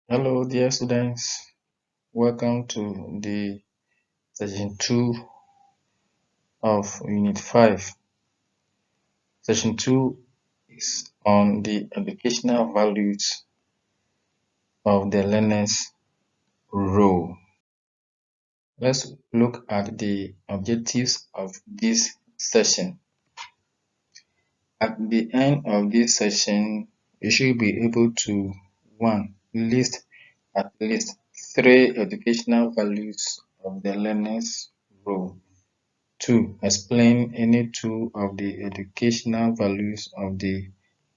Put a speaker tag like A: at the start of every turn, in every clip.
A: Hello, dear students. Welcome to the session 2 of Unit 5. Session 2 is on the educational values of the learner's role. Let's look at the objectives of this session. At the end of this session, you should be able to 1. List at least 3 educational values of the learner's role. 2. Explain any two of the educational values of the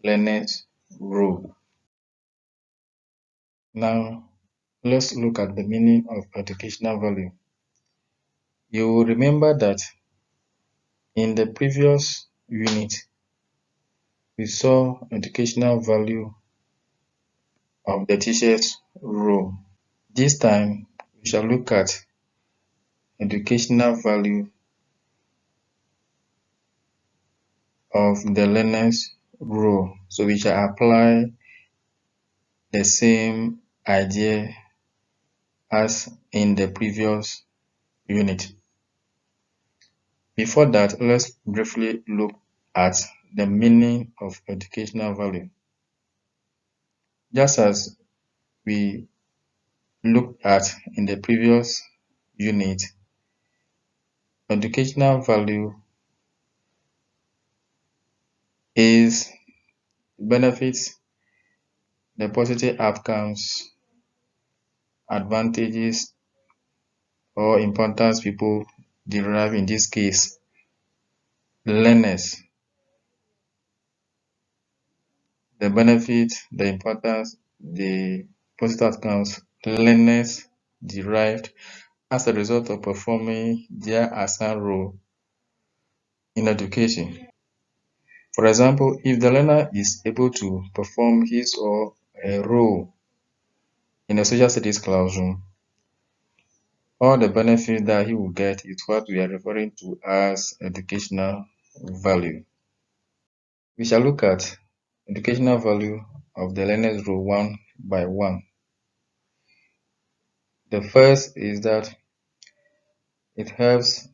A: learner's role. Now, let's look at the meaning of educational value. You will remember that in the previous unit, we saw educational value of the teacher's role. This time, we shall look at educational value of the learner's role. So we shall apply the same idea as in the previous unit. Before that, let's briefly look at the meaning of educational value. Just as we looked at in the previous unit, educational value is benefits, the positive outcomes, advantages, or importance people derive, in this case, learners. The benefit, the importance, the positive outcomes learners derived as a result of performing their assigned role in education. For example, if the learner is able to perform his or her role in a social studies classroom, all the benefits that he will get is what we are referring to as educational value. We shall look at educational value of the learner's role one by one. The first is that it helps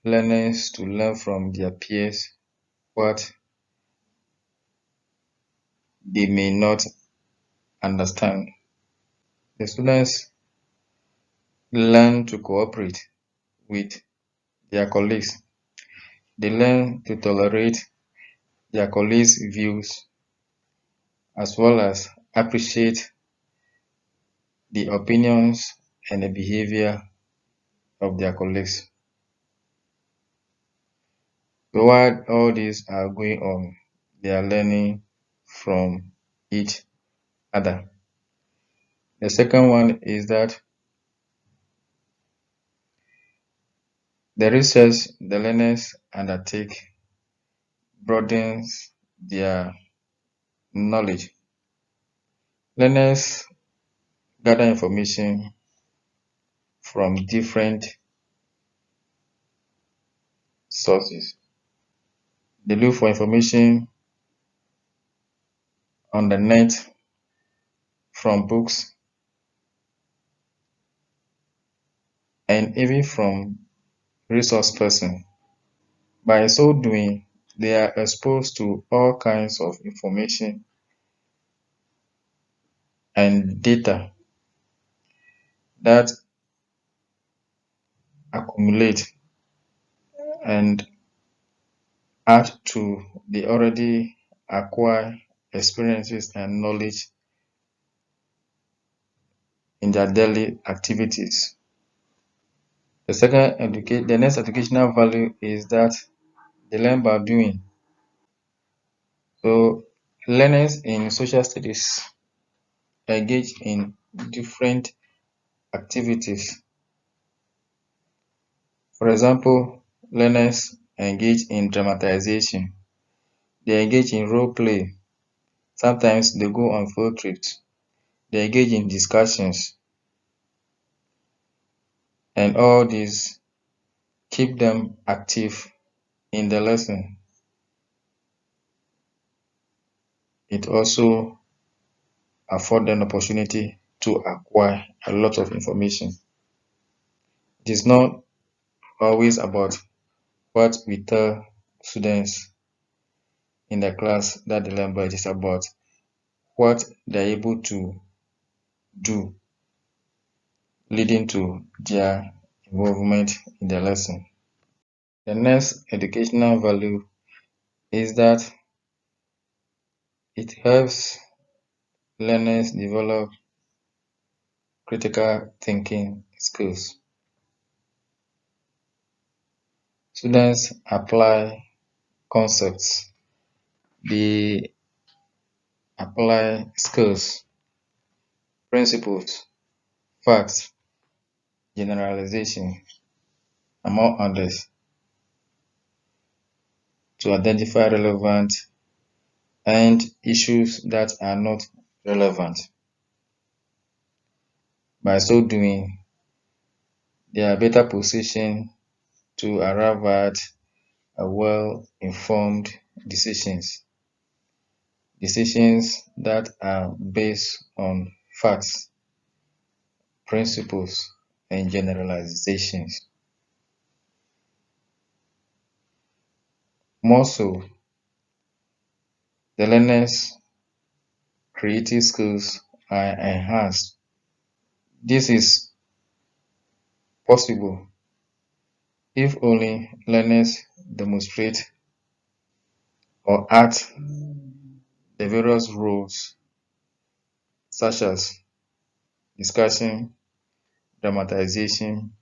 A: learners to learn from their peers what they may not understand. The students learn to cooperate with their colleagues. They learn to tolerate their colleagues' views as well as appreciate the opinions and the behavior of their colleagues. So while all these are going on, they are learning from each other. The second one is that the research the learners undertake broadens their knowledge. Learners gather information from different sources. They look for information on the net, from books, and even from resource person. By so doing, they are exposed to all kinds of information and data that accumulate and add to the already acquired experiences and knowledge in their daily activities. The next educational value is that they learn by doing. So learners in social studies engage in different activities. For example, learners engage in dramatization. They engage in role play. Sometimes they go on field trips. They engage in discussions. And all these keep them active in the lesson. It also affords them opportunity to acquire a lot of information. It is not always about what we tell students in the class that they learn, but it is about what they're able to do, leading to their involvement in the lesson. The next educational value is that it helps learners develop critical thinking skills. Students apply concepts, they apply skills, principles, facts, generalization, among others, to identify relevant and issues that are not relevant. By so doing, they are better positioned to arrive at a well-informed decisions that are based on facts, principles, and generalizations. More so, the learner's creative skills are enhanced. This is possible if only learners demonstrate or act the various roles such as discussion, dramatization,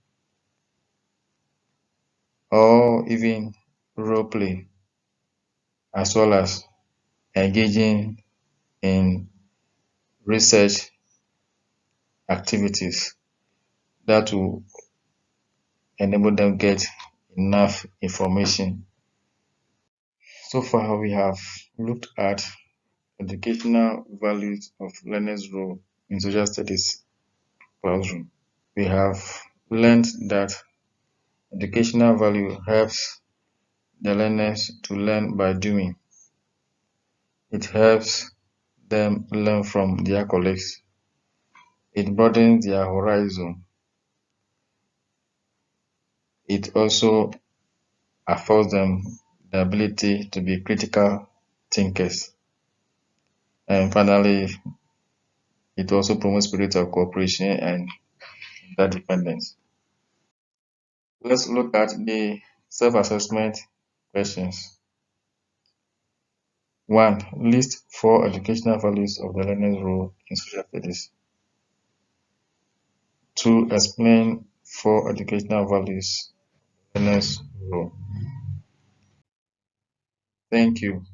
A: or even role play, as well as engaging in research activities that will enable them get enough information. So far, we have looked at educational values of learners' role in social studies classroom. We have learned that educational value helps the learners to learn by doing. It helps them learn from their colleagues. It broadens their horizon. It also affords them the ability to be critical thinkers. And finally, it also promotes spirit of cooperation and interdependence. Let's look at the self-assessment questions. 1. List 4 educational values of the learner's role in social studies. 2. Explain 4 educational values of the learner's role. Thank you.